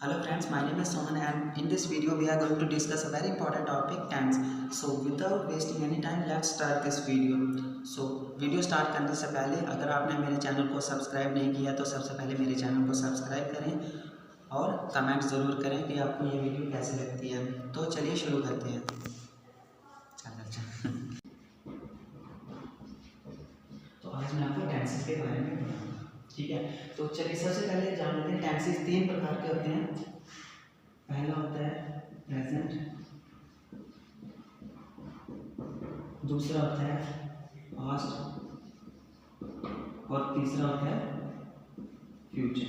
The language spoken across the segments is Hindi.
Hello friends, my name is Soman and in this video we are going to discuss a very important topic, tense. So without wasting any time, let's start this video. So video start करने से पहले अगर आपने मेरे चैनल को सब्सक्राइब नहीं किया तो सबसे पहले मेरे चैनल को सब्सक्राइब करें और कमेंट ज़रूर करें कि आपको ये वीडियो कैसे लगती है। तो चलिए शुरू करते हैं। तो आज मैं आपको टेंसेस के बारे में बताऊँगा, ठीक है। तो चलिए सबसे पहले जान लेते हैं टेंसेस तीन प्रकार के होते हैं। पहला होता है प्रेजेंट, दूसरा होता है पास्ट और तीसरा होता है फ्यूचर।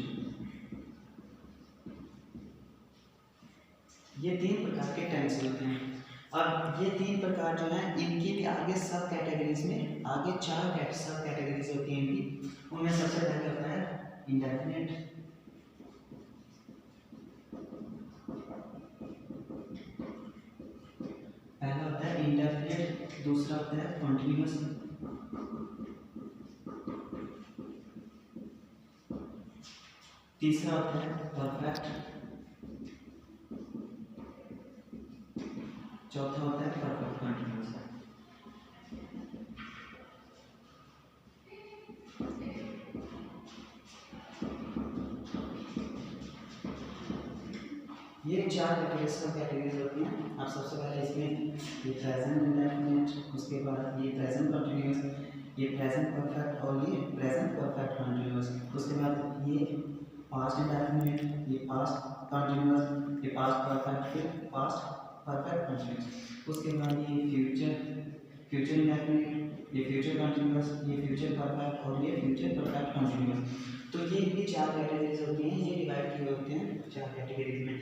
ये तीन प्रकार के टेंस होते हैं और ये तीन प्रकार जो हैं इनकी भी आगे सब कैटेगरीज में आगे चार सब कैटेगरीज होती हैं इनकी। उनमें सबसे पहले होता है इंडेफिनिट, पहला होता है इंडेफिनिट, दूसरा होता है कॉन्टिन्यूअस, तीसरा होता है परफेक्ट, चौथा होता है परफेक्ट कंटिन्यूअस। ये चार कैटेगरीज होती हैं। आप सबसे पहले इसमें ये प्रेजेंट इंडेफिनिट, उसके बाद ये प्रेजेंट कंटिन्यूअस, ये प्रेजेंट परफेक्ट और ये प्रेजेंट परफेक्ट कंटिन्यूअस। उसके बाद ये पास्ट इंडेफिनिट, ये पास्ट कंटिन्यूअस, ये पास्ट परफेक्ट, फिर पास्ट परफेक्ट कंटिन्यूअस। उसके बाद ये फ्यूचर इंडेफिनिट, ये फ्यूचर कंटिन्यूअस, ये फ्यूचर परफेक्ट और ये फ्यूचर परफेक्ट कंटिन्यूअस। तो ये इनकी चार कैटेगरीज होती हैं। ये डिवाइड किए होते हैं चार कैटेगरीज में।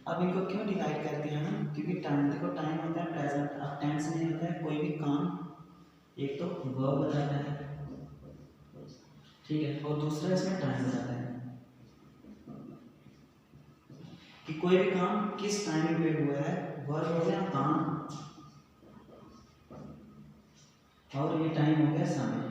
अब इनको क्यों डिवाइड करते हैं हम? क्योंकि टाइम, देखो टाइम होता है प्रेजेंट। अब टेंस में होता है कोई भी काम, एक तो वर्ब बताता है, ठीक है, और दूसरा इसमें टाइम बताता है कि कोई भी काम किस टाइम पे हुआ है। वर्ब हो गया काम और ये टाइम हो गया समय।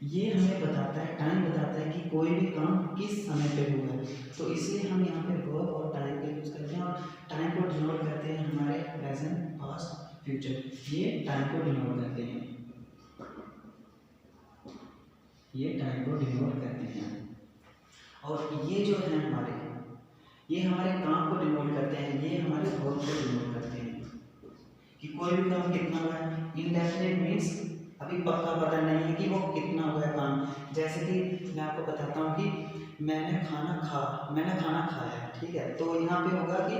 ये हमें बताता है, टाइम बताता है कि कोई भी काम किस समय पे हुआ है। तो इसलिए हम यहाँ पे वर्ब और टाइम का यूज़ करते हैं और टाइम को डिनोट करते हैं हमारे प्रेजेंट, पास्ट, फ्यूचर। ये टाइम को डिनोट करते हैं, ये टाइम को डिनोट करते हैं। और ये जो है हमारे, ये हमारे काम को डिनोट करते हैं, ये हमारे वर्ब को डिनोट करते हैं कि कोई भी काम कितना हुआ है। इंडेफिनिट मीन्स अभी पक्का पता नहीं है कि वो कितना हुआ है काम। जैसे कि मैं आपको बताता हूँ कि मैंने खाना खाया, ठीक है। तो यहाँ पे होगा कि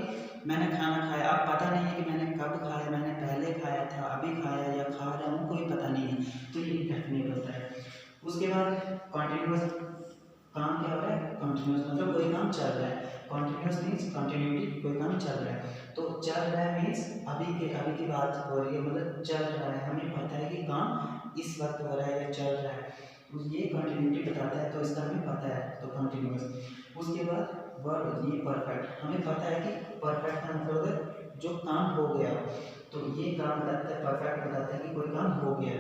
मैंने खाना खाया। अब पता नहीं है कि मैंने कब खाया, मैंने पहले खाया था, अभी खाया या खा रहा हूँ, कोई पता नहीं है। तो ये इंडेफिनिट होता है। उसके बाद कॉन्टिन्यूअस, काम क्या हो रहा है? कॉन्टिन्यूअस, मतलब कोई काम चल रहा है। कॉन्टिन्यूअस मीन्स कंटिन्यूटी, कोई काम चल रहा है। तो चल रहा है मीन्स अभी की बात हो रही है, मतलब चल रहा है। हमें पता है कि काम इस वक्त हो रहा है या चल रहा है, तो ये कंटिन्यूटी बताता है, तो इसका हमें पता है, तो कंटिन्यूअस। उसके बाद वर्ब, ये परफेक्ट। हमें पता है कि परफेक्ट का मतलब है जो काम हो गया, तो ये काम बताता है, परफेक्ट बताता है कि कोई काम हो गया।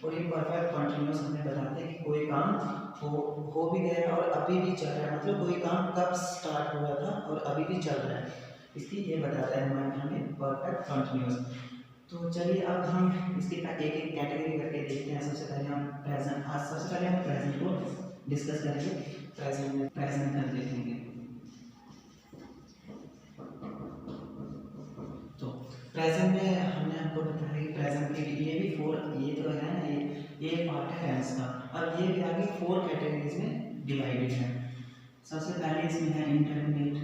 और ये परफेक्ट कंटिन्यूअस हमें बताता है कि कोई काम हो भी गया और अभी भी चल रहा है, मतलब कोई काम कब स्टार्ट हुआ था और अभी भी चल रहा है, इसलिए ये बताता है हमें परफेक्ट कंटिन्यूअस। तो चलिए अब हम इसकी एक एक कैटेगरी करके देखते हैं। सबसे पहले हम प्रेजेंट, आज सबसे पहले हम प्रेजेंट को डिस्कस करेंगे। प्रेजेंट कर देखेंगे। तो प्रेजेंट में हमने आपको बताया कि प्रेजेंट के लिए ये भी ये तो है ना, ये पार्ट है टेंस का, और ये भी आगे 4 कैटेगरीज में डिवाइडेड है। सबसे पहले इसमें है इंडेफिनिट,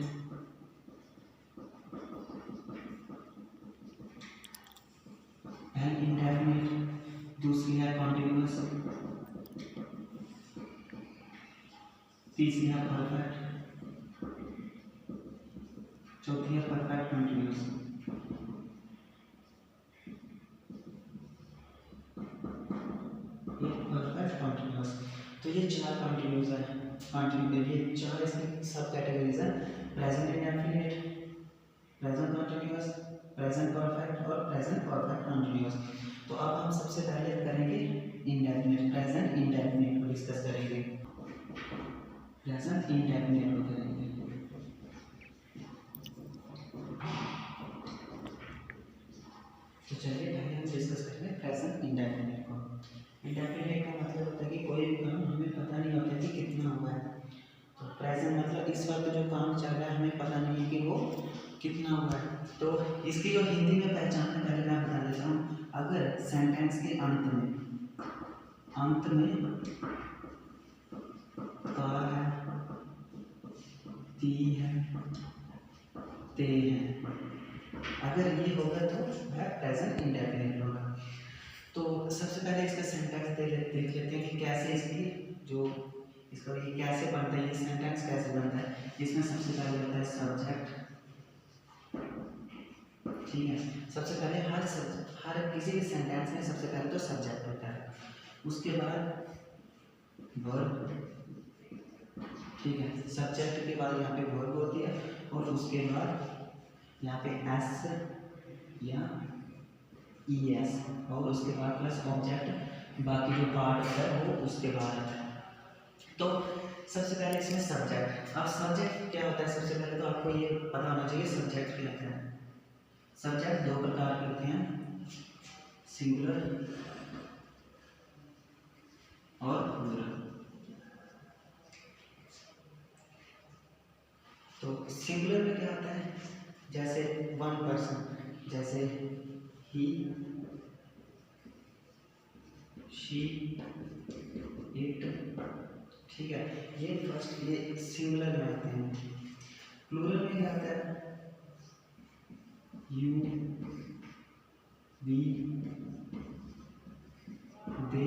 दूसरी है कॉन्टिन्यूअस, तीसरी है परफेक्ट, चौथी है परफेक्ट कंटिन्यूअस। Perfect continuous. तो ये चार कंटिन्यूअस है, ये चार इसकी सब कैटेगरीज है। Present indefinite, present continuous, present perfect और प्रेजेंट परफेक्ट कंटिन्यूअस। तो अब हम सबसे पहले करेंगे इंडेफिनिट, प्रेजेंट इंडेफिनिट को डिस्कस करेंगे। प्रेजेंट इंडेफिनिट को करेंगे। इंडेफिनिट का मतलब होता है कि कोई भी काम हमें पता नहीं होता कि कितना हुआ है। तो प्रेजेंट मतलब इस वक्त जो काम चल रहा है हमें पता नहीं है कि वो कितना हुआ है। तो इसकी जो हिंदी में पहचान है पहले मैं बता देता हूँ। अगर सेंटेंस के अंत में का है, ती है, ते है, अगर ये होगा तो वह प्रेजेंट इंडेफिनिट होगा। तो सबसे पहले इसका सेंटेंस देख लेते हैं कि कैसे इसकी जो इसका ये कैसे बनता है, ये सेंटेंस कैसे बनता है। इसमें सबसे पहले होता है सब्जेक्ट, ठीक है। सबसे पहले हर किसी भी सेंटेंस में सबसे पहले तो सब्जेक्ट होता है, उसके बाद वर्ब, ठीक है। सब्जेक्ट के बाद यहाँ पे वर्ब होती है और उसके बाद यहाँ पे एस या ES और उसके बाद प्लस ऑब्जेक्ट, बाकी जो पार्ट होता है वो उसके बाद आता है। तो सबसे पहले इसमें सब्जेक्ट। अब सब्जेक्ट क्या होता है, सबसे पहले तो आपको ये पता होना चाहिए सब्जेक्ट क्या होता है। सब्जेक्ट दो प्रकार के होते हैं, सिंगुलर और प्लूरल। तो सिंगुलर में क्या होता है, जैसे वन पर्सन, जैसे ही, शी, इट, ठीक है। ये फर्स्ट ये सिंगुलर में आते हैं। प्लूरल में क्या आता है, यू, वी, दे,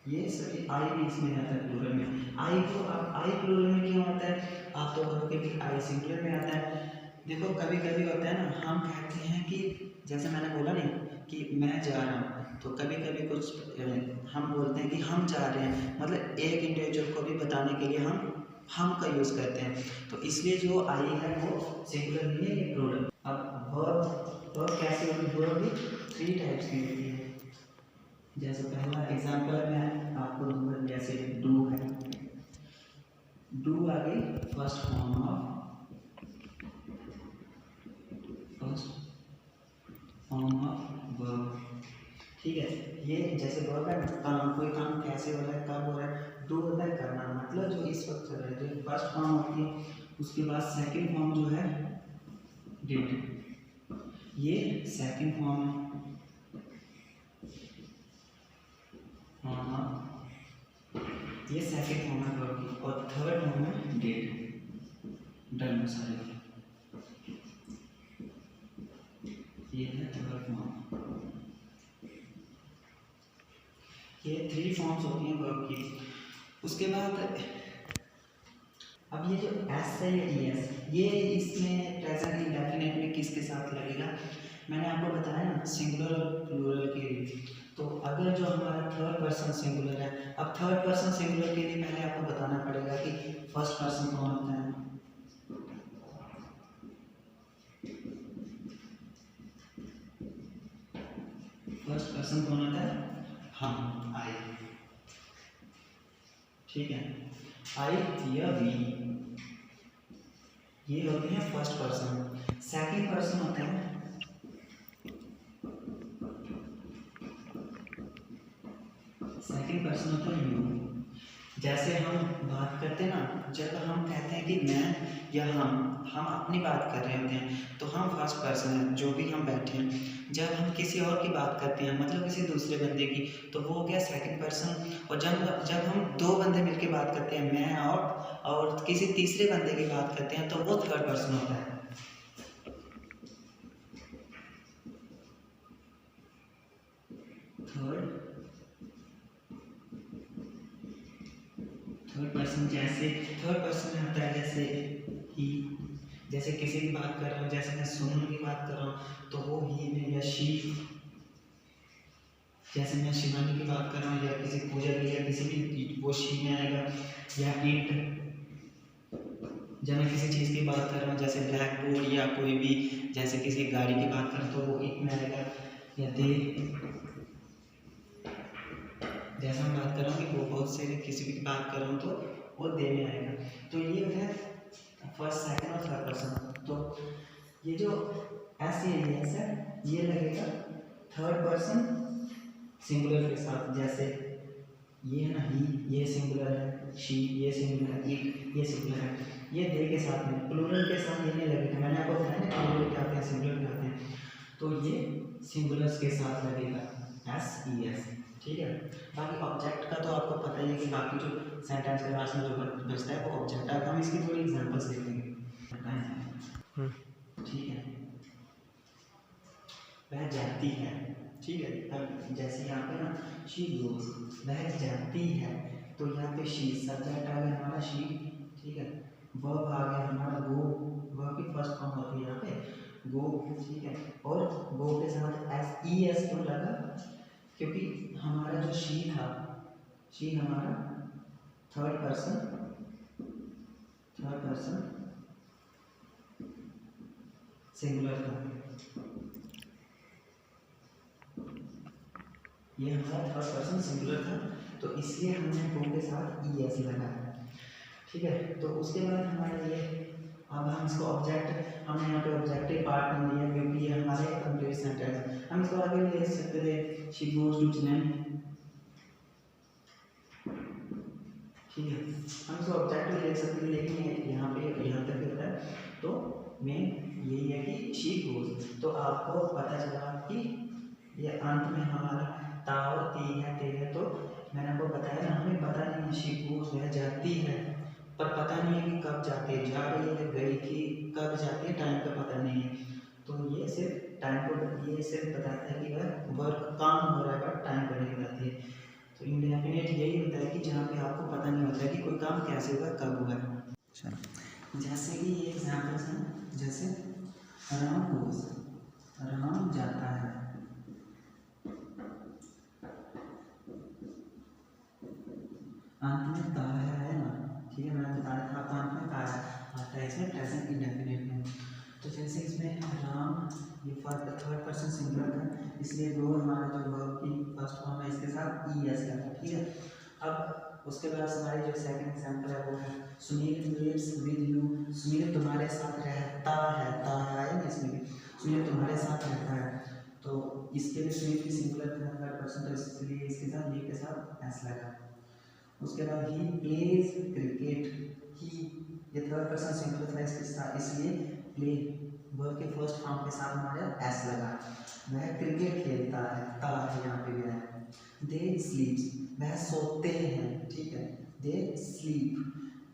ये सभी आई भी इसमें आता है प्लूरल में। आई को आप आई प्लूरल में क्यों आता है, आप तो कहोगे कि आई सिंगुलर में आता है। देखो कभी कभी होता है ना, हम कहते हैं कि जैसे मैंने बोला नहीं कि मैं जा रहा हूँ, तो कभी कभी कुछ हम बोलते हैं कि हम जा रहे हैं, मतलब एक इंडिविजुअल को भी बताने के लिए हम का यूज़ करते हैं। तो इसलिए जो आई है वो सिंगुलर नहीं है, ये प्लूरल। अब वर्ब कैसे होती है, वर्ब भी 3 टाइप्स की होती है। जैसे पहला एग्जांपल मैं आपको दूंगा, जैसे डू है, डू आ गई फर्स्ट फॉर्म ऑफ वर्ब, ठीक है। ये जैसे वर्ब है, काम, कोई काम कैसे हो रहा है, कब हो रहा है, डू होता है करना, मतलब जो इस वक्त चल रहा है, जो फर्स्ट फॉर्म होती है। उसके बाद सेकंड फॉर्म जो है डिड, ये सेकंड फॉर्म है। ये सेकंड फॉर्म है वर्ब की, और थर्ड फॉर्म है डिड, डन सारे, ये है थर्ड फॉर्म। ये 3 फॉर्म्स होती हैं वर्ब की। उसके बाद अब ये जो एस है या ES, ये इसमें प्रेजेंट इंडेफिनिट में किसके साथ लगेगा, मैंने आपको बताया ना सिंगुलर और प्लूरल के लिए। तो अगर जो हमारा थर्ड पर्सन सिंगुलर है, अब थर्ड पर्सन सिंगुलर के लिए पहले आपको बताना पड़ेगा कि फर्स्ट पर्सन कौन होता है। फर्स्ट पर्सन कौन होता है, हम, आई, ठीक है। आई या वी, ये होते हैं फर्स्ट पर्सन। सेकंड पर्सन होता है यू। जैसे हम बात करते हैं ना, जब हम कहते हैं कि मैं या हम अपनी बात कर रहे होते हैं, तो हम फर्स्ट पर्सन है, जो भी हम बैठे हैं। जब हम किसी और की बात करते हैं, मतलब किसी दूसरे बंदे की, तो वो हो गया सेकंड पर्सन। और जब हम 2 बंदे मिलकर बात करते हैं, मैं और किसी तीसरे बंदे की बात करते हैं, तो वो थर्ड पर्सन होता है। थर्ड पर्सन, जैसे थर्ड पर्सन में आता है जैसे ही, जैसे किसी की बात कर रहा हूँ, जैसे मैं सोनू की बात कर रहा हूँ, तो वो ही में, या शी, जैसे मैं शिवानी की बात कर रहा हूँ, या किसी पूजा की, या किसी भी, वो शी में आएगा। या इट, जब मैं किसी चीज़ की बात कर रहा हूँ, जैसे ब्लैक बोर्ड या कोई भी, जैसे किसी गाड़ी की बात करूँ, तो वो इट में आएगा। या दे, जैसा मैं बात कर रहा हूँ कि वो बहुत से किसी की बात कर रहा हूँ, तो वो दे में आएगा। तो ये है फर्स्ट, सेकंड और थर्ड पर्सन। तो ये जो एस है, ये लगेगा थर्ड पर्सन सिंगुलर के साथ, जैसे ये है ना ही, ये सिंगुलर है, शी ये सिंगुलर है, इट ये सिंगुलर है, ये दे के साथ में प्लूरल के साथ ये नहीं लगेगा। मैंने आपको बताया ना प्लूरल क्या आते हैं, सिंगुलर क्या आते हैं, तो ये सिंगुलर्स के साथ लगेगा SES, ठीक है। बाकी ऑब्जेक्ट का तो आपको पता ही है कि बाकी जो सेंटेंस के लास्ट में जो बचता है वो ऑब्जेक्ट है। हम इसकी थोड़ी एग्जांपल्स देखेंगे, ठीक है। वह जाती है, ठीक है। अब जैसे यहाँ पे ना शी गोज, वह जाती है, तो यहाँ पे शी सब्जेक्ट आ गया हमारा शी, ठीक है। वर्ब आ गया हमारा गो, वर्ब की फर्स्ट फॉर्म होती है यहाँ पे गो, ठीक है। और गो के साथ SES क्यों लगा, क्योंकि हमारा जो शी था, शी हमारा थर्ड पर्सन सिंगुलर था, ये हमारा थर्ड पर्सन सिंगुलर था, तो इसलिए हमने गो के साथ ES लगाया, ठीक है। तो उसके बाद हमारे ये, अब हम इसको ऑब्जेक्ट, हमने यहाँ पे ऑब्जेक्टिव पार्ट नहीं लिया क्योंकि ये हमारे कंप्लीट सेंटेंस, हम इसको आगे ले सकते थे शी गोज टू जिम, ठीक है। हम इसको ऑब्जेक्ट भी ले सकते थे, लेकिन यहाँ तक होता है, तो मेन यही है कि शी गोज। तो आपको पता चला कि ये अंत में हमारा ता और ती है, ते है, तो मैंने आपको बताया ना, हमें पता नहीं है शी गोज वह जाती है, पर पता नहीं है कि कब जाती है, जा रही है, गई थी, कब जाती है, टाइम का पता नहीं है। तो ये सिर्फ टाइम को, ये सिर्फ बताता है कि वह वर्क काम हो रहा है बट टाइम पर नहीं बताती है। तो इंडेफिनिट यही होता है कि जहाँ पे आपको पता नहीं होता है कि कोई काम कैसे होगा, कब होगा। चलो, जैसे कि ये एग्जाम्पल्स हैं, जैसे राम गोज, राम जाता है, अंत में ता है ना, ठीक है। मैंने बताया था आपको अंत में ता आता है इसमें प्रेजेंट इंडेफिनिट में। तो जैसे इसमें राम, ये थर्ड पर्सन सिंगुलर था, इसलिए दो हमारा जो वर्ब की फर्स्ट फॉर्म है इसके साथ ES लगा, ठीक है। अब उसके बाद हमारी जो सेकंड एग्जांपल है वो है Sunil lives with you, Sunil तुम्हारे साथ रहता है, ता है ना इसमें भी, सुनील तुम्हारे साथ रहता है, तो इसके लिए सुनील की सिंगुलर था थर्ड पर्सन, तो इसलिए इसके साथ ये के साथ S लगा। उसके बाद ही प्लेज क्रिकेट, ही ये थर्ड पर्सन सिंगुलर था इसके साथ, इसलिए प्ले वर्ब के फर्स्ट फॉर्म के साथ हमारे S लगा। वह क्रिकेट खेलता है, ता है यहाँ पे गया है। दे स्लीप्स, वह सोते हैं, ठीक है। दे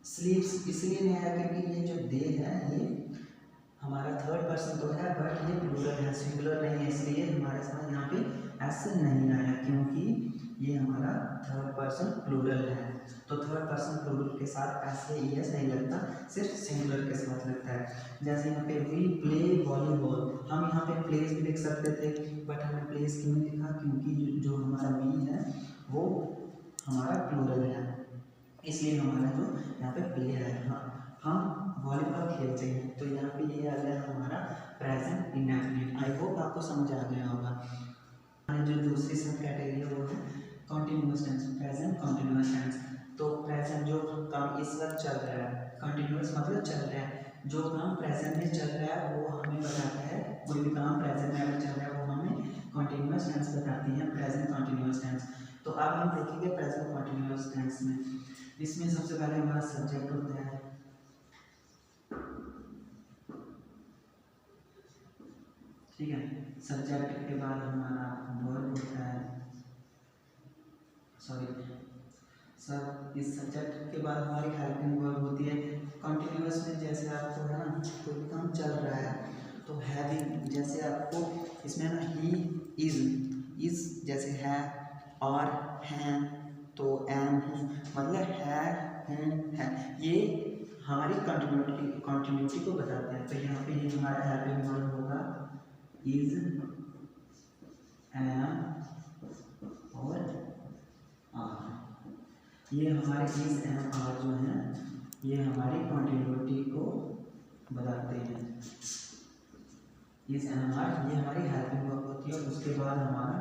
स्लीप्स इसलिए नहीं आया क्योंकि ये जो दे है ये हमारा थर्ड पर्सन तो है बट ये प्लूरल है, सिंगुलर नहीं है, इसलिए हमारे साथ यहाँ पे S नहीं आया क्योंकि ये हमारा थर्ड पर्सन प्लूरल है। तो थर्ड पर्सन प्लूरल के साथ S या ES नहीं लगता, सिर्फ सिंगुलर के साथ लगता है। जैसे यहाँ पे वी प्ले वॉलीबॉल, हम यहाँ पे प्लेस भी लिख सकते थे बट हमने प्लेस क्यों नहीं लिखा, क्योंकि जो हमारा वी है वो हमारा प्लूरल है, इसलिए हमारा जो यहाँ पे प्ले है, हम वॉलीबॉल खेलते हैं, तो यहाँ पे ये आ गया हमारा प्रेजेंट इंडेफिनिट। आई होप आपको समझ आ गया होगा। जो दूसरी सब कैटेगरी है वो है continuous tense, present continuous tense. तो प्रेजेंट जो काम इस वक्त चल रहा है, कॉन्टिन्यूअस मतलब चल रहा है, जो काम प्रेजेंट में चल रहा है वो हमें बताता है, कोई भी काम प्रेजेंट में अगर चल रहा है वो हमें कॉन्टिन्यूअस टेंस बताती है, प्रेजेंट कॉन्टिन्यूअस टेंस। तो अब हम देखेंगे प्रेजेंट कॉन्टिन्यूअस टेंस में, इसमें सबसे पहले हमारा सब्जेक्ट होता है, ठीक है। सब्जेक्ट के बाद हमारा वर्ब होता है, सब इस सब्जेक्ट के बाद हमारी हेल्पिंग वर्ब होती है। कंटिन्यूअस में जैसे आपको है ना कोई काम चल रहा है तो हैविंग, जैसे आपको इसमें ना ही इज जैसे है और हैं, तो एम मतलब है, ये हमारी कंटिन्यूटी को बताते हैं। तो यहाँ पे ये हमारा हेल्पिंग वर्ब होगा इज, एम और आर। ये हमारे इज एम आर जो हैं ये हमारी कंटिन्यूटी को बताते हैं। इज एम आर ये हमारी हेल्पिंग वर्ब होती है। उसके बाद हमारा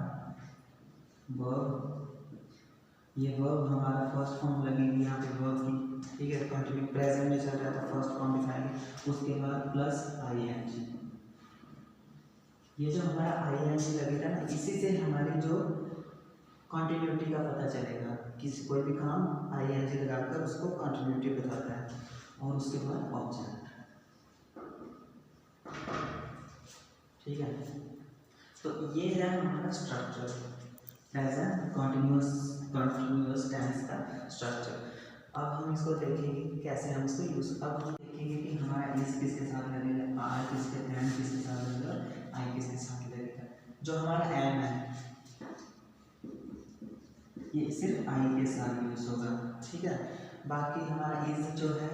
वर्ब, ये वर्ब हमारा फर्स्ट फॉर्म लगेगी यहाँ पे वर्ब की, ठीक है। कंटिन्यू प्रेजेंट में चल रहा है तो फर्स्ट फॉर्म दिखाएंगे। उसके बाद प्लस ING, ये जो हमारा ING लगेगा ना, इसी से हमारी जो कॉन्टिन्यूटी का पता चलेगा। किसी कोई भी काम आई एन जी लगाकर उसको कॉन्टिन्यूटी बताता है। और उसके बाद ऑब्जेक्ट, ठीक है। तो ये है हमारा स्ट्रक्चर, प्रेजेंट कॉन्टिन्यूअस टेंस का स्ट्रक्चर। अब हम इसको देखेंगे कैसे हम इसको यूज, अब हम देखेंगे कि हमारा इस किसके साथ लगेगा, आर किसके, एम किसके साथ लगेगा, आई किसके साथ लगेगा। जो हमारा एम है ये सिर्फ आई के साथ यूज होगा, ठीक है। बाकी हमारा इज जो है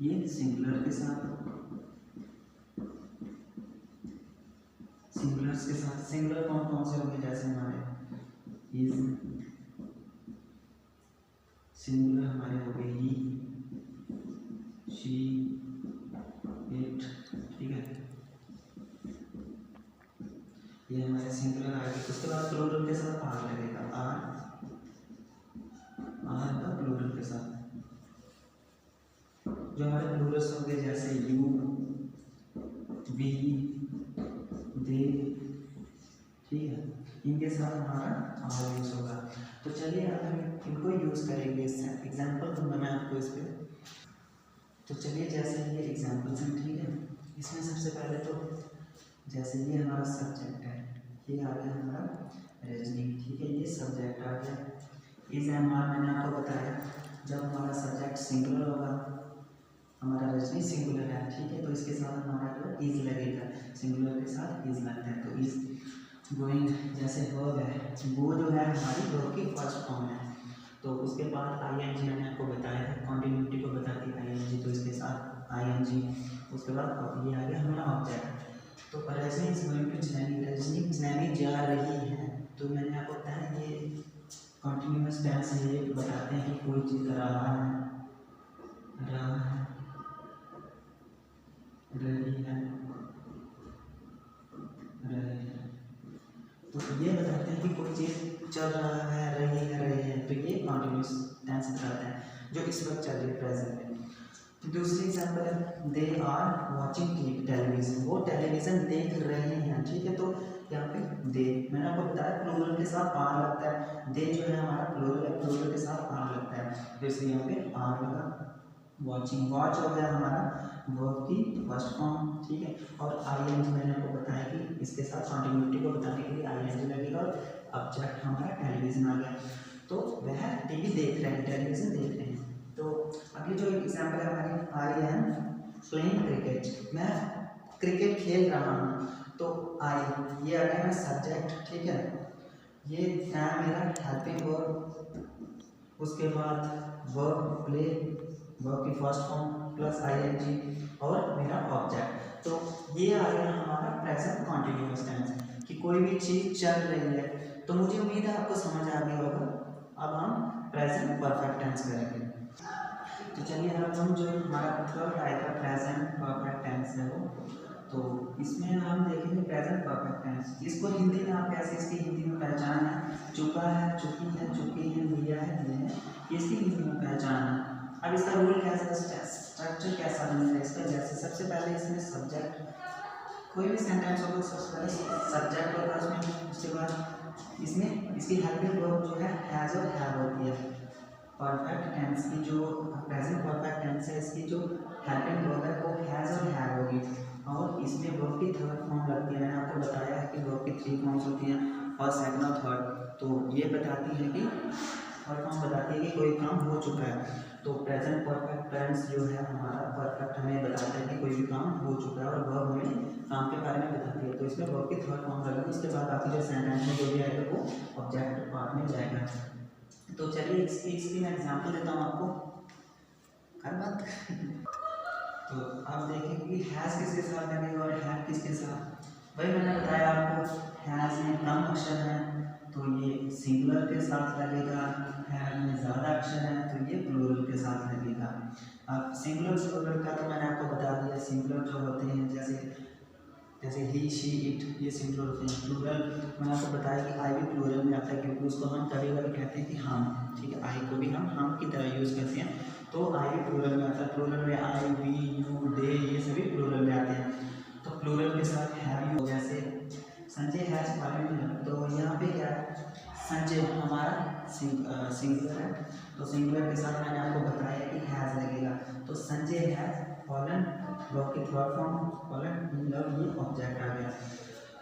ये सिंगुलर के साथ, सिंगुलर्स के साथ। सिंगुलर कौन कौन से होंगे, जैसे हमारे इज, सिंगुलर हमारे हो गए ही, शी, इट, ठीक है। ये हमारे सिंगुलर आ गए। उसके बाद प्लूरल के साथ आर लगेगा, आर का प्लूरल के साथ। जो हमारे प्लूरल्स होंगे जैसे यू, वी, दे, ठीक है, इनके साथ हमारा आर यूज होगा। तो चलिए अब हम इनको यूज करेंगे। एग्जाम्पल दूंगा मैं आपको इस पर। तो चलिए जैसे ये एग्जाम्पल्स हैं, ठीक है। इसमें सबसे पहले तो जैसे ये हमारा सब्जेक्ट है, ये आ गया हमारा रीजनिंग, ठीक है। ये सब्जेक्ट आ गया। इस एमआर मैंने आपको बताया जब हमारा सब्जेक्ट सिंगुलर होगा, हमारा रीजनिंग सिंगुलर है, ठीक है, तो इसके साथ हमारा जो इज लगेगा, सिंगुलर के साथ इज लगता है। तो इज गोइंग, जैसे वर्ब है, वो जो है हमारी वर्ब की फर्स्ट फॉर्म है। तो उसके बाद आईएनजी मैंने आपको बताया है, कॉन्टिन्यूटी को बताती है आईएनजी, तो इसके साथ आईएनजी। उसके बाद ये आ गया हमारा ऑब्जेक्ट। तो Rajni is going to Jenny, Rajni Jenny जा रही है। तो मैंने आपको बताया ये कॉन्टिन्यूअस टेंस है, ये बताते हैं कि कोई चीज़ रहा है, रहा है, रही है, रही है। तो ये बताते हैं कि कोई चीज़ चल रहा है, रही है, रही है। तो ये कॉन्टिन्यूअस टेंस बताते हैं जो इस वक्त चल रही है, प्रेजेंट में। दूसरी एग्जाम्पल है दे आर वॉचिंग टेलीविजन, वो टेलीविजन देख रहे हैं, ठीक है। तो यहाँ पे दे, मैंने आपको बताया प्लूरल के साथ आर लगता है। दे जो है हमारा प्लूरल है, प्लूरल के साथ आर लगता है, तो इसलिए यहाँ पे आर लगा। वॉचिंग, वॉच हो गया हमारा वर्ब की फर्स्ट फॉर्म, ठीक है। और आईएनजी मैंने आपको बताया कि इसके साथ कॉन्टिन्यूटी को बताने के लिए आईएनजी लगेगा। और ऑब्जेक्ट हमारा टेलीविजन आ गया, तो वह टीवी देख रहे हैं, टेलीविजन देख रहे हैं। तो अगली जो एग्जाम्पल है हमारी, आई एम प्लेइंग क्रिकेट, मैं क्रिकेट खेल रहा हूँ। तो आई, ये आ गया मेरा सब्जेक्ट, ठीक है। ये है मेरा हेल्पिंग वर्ब। उसके बाद वर्ब प्ले, वर्ब की फर्स्ट फॉर्म प्लस आईएनजी और मेरा ऑब्जेक्ट। तो ये आ गया हमारा प्रेजेंट कॉन्टिन्यूअस टेंस कि कोई भी चीज़ चल रही है। तो मुझे उम्मीद है आपको समझ आ गया होगा। अब हम प्रेजेंट परफेक्ट टेंस करेंगे। तो चलिए अब हम जो हमारा थर्ड आएगा प्रेजेंट परफेक्ट टेंस है वो, तो इसमें हम देखेंगे प्रेजेंट परफेक्ट टेंस। इसको हिंदी में आप कैसे, इसकी हिंदी में पहचान है, चुका है, चुकी है, चुकी है, दिया है, दिए हैं, इसकी हिंदी में पहचान है। अब इसका रूल कैसा, स्ट्रक्चर कैसा बनेगा इसका, जैसे सबसे पहले इसमें सब्जेक्ट, कोई भी सेंटेंस होगा सबसे पहले सब्जेक्ट होगा उसमें। उसके बाद इसमें इसकी हेल्पिंग वर्ब जो है हैज़ और हैव होती है। परफेक्ट टेंस की जो प्रेजेंट परफेक्ट टेंस है, इसकी जो हेल्पिंग वर्ब है वो हैज़ और हैव होगी। और इसमें वर्ब की थर्ड फॉर्म लगती है। मैंने आपको बताया है कि वर्ब की 3 फॉर्म्स होती हैं, फर्स्ट, सेकंड और थर्ड। तो ये बताती है कि थर्ड फॉर्म बताती है कि कोई काम हो चुका है। तो प्रेजेंट परफेक्ट टेंस जो है हमारा परफेक्ट हमें बताता है कि कोई भी काम हो चुका है, और वर्ब हमें काम के बारे में बताती है। तो इसमें वर्ब की थर्ड फॉर्म लगेगी। उसके बाद बाकी जो सेंटेंस में जो भी आएगा वो ऑब्जेक्ट पार्ट में जाएगा। तो चलिए इसकी मैं एग्जाम्पल देता हूँ आपको, कर बात। तो अब देखें कि हैज़ किसके साथ लगेगा और हैव किसके साथ। वही मैंने बताया आपको, हैज़ में कम अक्षर है तो ये सिंगुलर के साथ लगेगा, हैव में ज़्यादा अक्षर है तो ये प्लूरल के साथ लगेगा। अब सिंगुलर प्लूरल का तो मैंने आपको बता दिया। सिंगुलर जो होते हैं जैसे ही, शी, इट, ये सिंगुलर होते हैं। प्लूरल मैंने आपको बताया कि आई भी प्लूरल में आता है, क्योंकि उसको हम कभी कभी कहते हैं कि हम, ठीक है, आई को भी हम की तरह यूज़ करते हैं। तो आई भी प्लूरल में आता है। प्लूरल में आई, वी, यू, दे, ये सभी प्लूरल में आते हैं। तो प्लूरल के साथ हैव यू, जैसे संजय हैज कॉलेज में, तो यहाँ पे क्या है, संजय हमारा सिंगुलर है, तो सिंगुलर के साथ मैंने आपको बताया कि हैज़ लगेगा। तो संजय हैज़ फॉलन, वर्ब की third form fallen in love, ये ऑब्जेक्ट आ गया।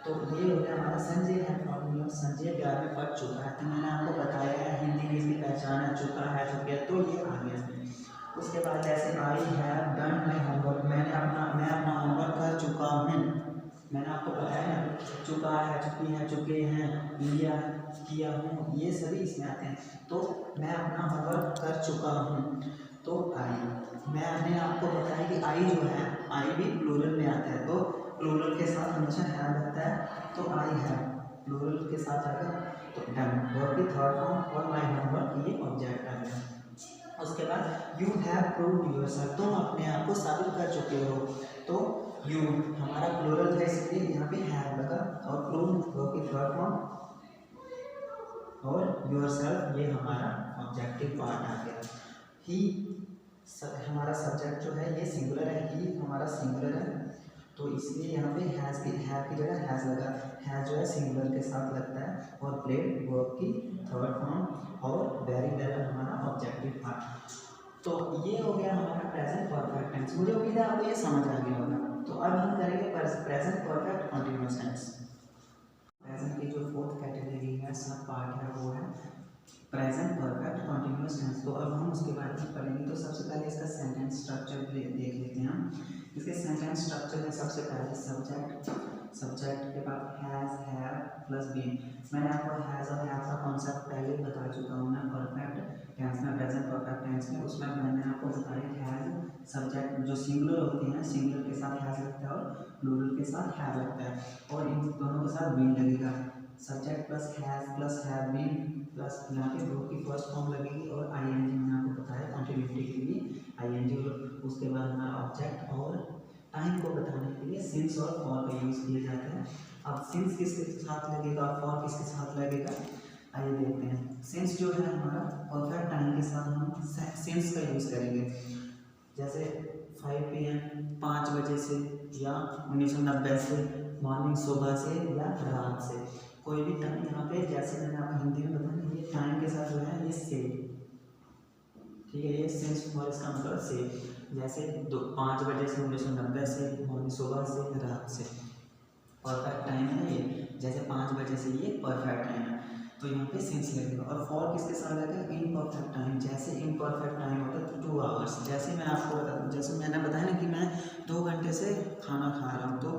तो ये हो गया हमारा संजय है फॉर्मूला, संजय प्यार में पड़ चुका है। तो मैंने आपको बताया है हिंदी में इसकी पहचान है, चुका है, चुक गया, तो ये आ गया। उसके बाद जैसे I have done my homework, मैं अपना होमवर्क कर चुका हूँ। मैंने आपको बताया ना, चुका है, चुकी है, चुके हैं, लिया, किया हूँ, ये सभी इसमें आते हैं। तो मैं अपना होमवर्क कर चुका हूँ, तो आई। मैंने आपको बताया कि आई जो है, आई भी प्लूरल में आता है, तो प्लूरल के साथ हमेशा है लगता है, तो आई है प्लूरल के साथ आएगा। तो डन, वर्ब की थर्ड फॉर्म और माई होमवर्क, ये ऑब्जेक्ट आ गया। उसके बाद यू हैव प्रूव्ड योरसेल्फ, तुम अपने आप को साबित कर चुके हो। तो यू हमारा प्लूरल है, इसलिए यहाँ पे हैव लगा, और प्रूव्ड वर्ब की थर्ड फॉर्म, और योरसेल्फ ये हमारा ऑब्जेक्टिव पार्ट आ गया। ही हमारा सब्जेक्ट जो है ये सिंगुलर है, ही हमारा सिंगुलर है, तो इसलिए यहाँ पे हैज़ की जगह हैज़ लगा। हैज़ जो है सिंगुलर के साथ लगता है, और प्लेड वर्ब की थर्ड फॉर्म, और वेरी वेल हमारा ऑब्जेक्टिव पार्ट। तो ये हो गया हमारा प्रेजेंट परफेक्ट टेंस। मुझे उम्मीद है आपको ये समझ आ गया होगा। तो अब हम करेंगे present perfect continuous tense. Present की जो फोर्थ कैटेगरी है, सब पार्ट है, वो है प्रेजेंट परफेक्ट कंटीन्यूअस टेंस। तो अब हम उसके बारे में पढ़ेंगे। तो सबसे पहले इसका सेंटेंस स्ट्रक्चर देख लेते हैं हम। इसके सेंटेंस स्ट्रक्चर में सबसे पहले सब्जेक्ट के बाद हैज़, हैव प्लस बीन। मैंने आपको हैज़ और हैव का कॉन्सेप्ट पहले ही बता चुका हूँ मैं परफेक्ट टेंस में, प्रेजेंट परफेक्ट टेंस में। उसमें मैंने आपको बताया हैज़ सब्जेक्ट जो सिंगुलर होते हैं, सिंगुलर के साथ हैज़ लगता है, और प्लूरल के साथ हैव लगता है, और इन दोनों के साथ बीन लगेगा। Subject plus has plus have been plus यहाँ पे वर्ब की फर्स्ट फॉर्म लगेगी, और आईएनजी मैंने आपको बताया कंटिन्यूटी के लिए आईएनजी। उसके बाद हमारा ऑब्जेक्ट, और टाइम को बताने के लिए सिंस और फॉर का यूज़ किए जाते हैं। अब सिंस किसके साथ लगेगा, फॉर किसके साथ लगेगा, आइए देखते हैं। सिंस जो है हमारा परफेक्ट टाइम के साथ हम सिंस का यूज़ करेंगे। जैसे 5 PM 5 बजे से, या 1990 से, मॉर्निंग सुबह से, या रात से, कोई भी टाइम यहाँ पे, जैसे मैंने आपको हिंदी में बताया, ये टाइम के साथ जो है ये से, ठीक है, ये सिंस फॉर इसका मतलब से। जैसे 5 बजे से 1990 से, मॉर्निंग सुबह से, रात से, परफेक्ट टाइम है ये। जैसे 5 बजे से ये परफेक्ट टाइम है, तो यहाँ पे सिंस लगेगा। और फॉर किसके साथ लगेगा, इनपरफेक्ट टाइम। जैसे इनपरफेक्ट टाइम होता है 2 आवर्स, जैसे मैं आपको जैसे मैंने बताया ना कि मैं 2 घंटे से खाना खा रहा हूँ, तो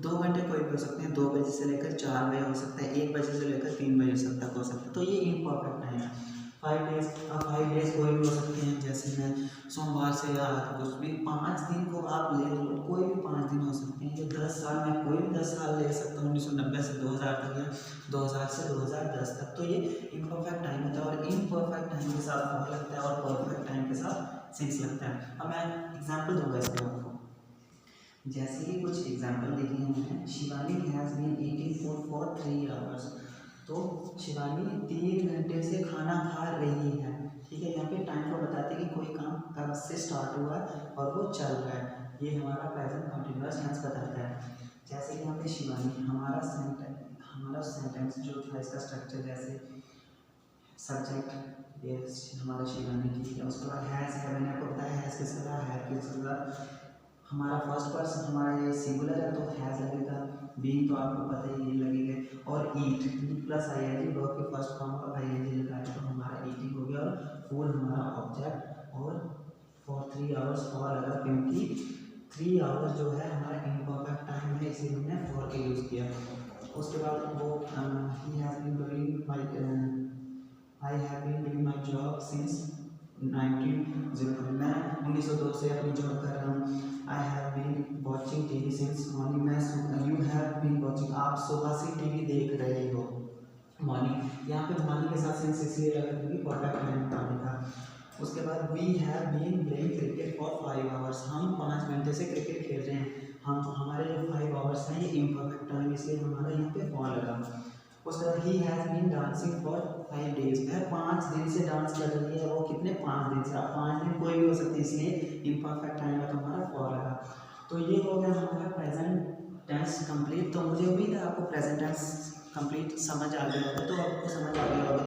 2 घंटे कोई भी हो सकते हैं, 2 बजे से लेकर 4 बजे हो सकता है, 1 बजे से लेकर 3 बजे तक हो सकता है, तो ये इनपरफेक्ट टाइम है। 5 डेज, अब 5 डेज कोई भी हो सकते हैं, जैसे मैं सोमवार से या कुछ भी 5 दिन को आप ले लो, कोई भी 5 दिन हो सकते हैं। ये 10 साल में कोई भी 10 साल ले सकता हूँ, 1990 से 2000 तक, या 2000 से 2010 तक, तो ये इनपरफेक्ट टाइम होता है। और इनपरफेक्ट टाइम के साथ फॉर लगता है, और परफेक्ट टाइम के साथ सिंस लगता है। अब मैं एग्जाम्पल दूंगा इसमें आपको, जैसे कि कुछ एग्जाम्पल देखिए हमने। Shivani has been eating food for 3 hours, तो शिवानी 3 घंटे से खाना खा रही है, ठीक है। यहाँ पे टाइम को बताते हैं कि कोई काम कब से स्टार्ट हुआ है और वो चल रहा है, ये हमारा प्रेजेंट कंटिन्यूअस टेंस बताता है। जैसे कि यहाँ पे शिवानी, हमारा सेंटेंस जो था, इसका स्ट्रक्चर जैसे सब्जेक्ट ये हमारा शिवानी, ठीक है। उसके बाद हैज़ है, मैंने आपको बताया हैज़ किसके साथ, है किसके साथ, हमारा फर्स्ट पर्सन हमारा ये सिंगुलर है, तो हैज़ लगेगा। बीइंग तो आपको पता ही ये लगेगा, और ईट प्लस आईएनजी, वर्ब की फर्स्ट फॉर्म और आईएनजी लगाए, तो हमारा ईटिंग हो गया, और फूड हमारा ऑब्जेक्ट, और फॉर 3 आवर्स फॉर लगा, क्योंकि 3 आवर्स जो है हमारा इनपरफेक्ट टाइम है, इसीलिए हमने फॉर का यूज़ किया। उसके बाद वो he has been doing I have been doing my job since 1902, मैं 1902 से अपनी जॉब कर रहा हूँ। I have been watching TV since morning, मैं यू हैव बीन वॉचिंग, आप सुबह से टीवी देख रहे हो। मॉर्निंग, यहाँ पे मॉर्निंग के साथ सिंस इसलिए लगा क्योंकि परफेक्ट टाइम बताने का। उसके बाद we have been playing cricket for 5 hours, हम 5 घंटे से क्रिकेट खेल रहे हैं। हम हमारे जो 5 आवर्स हैं ये इम्परफेक्ट टाइम, इसलिए हमारा यहाँ पे फॉर लगा। उसके बाद he has been dancing for 5 days, वह 5 दिन से डांस कर रही है, वो कितने 5 दिन से, अब 5 दिन कोई भी हो सकती है, इसलिए इम्परफेक्ट टाइम है, तो हमारा फॉर लगा। तो ये हो गया हमारा प्रेजेंट टेंस कंप्लीट। तो मुझे उम्मीद है आपको प्रेजेंट टेंस कंप्लीट समझ आ गया होगा, तो आपको समझ आ गया होगा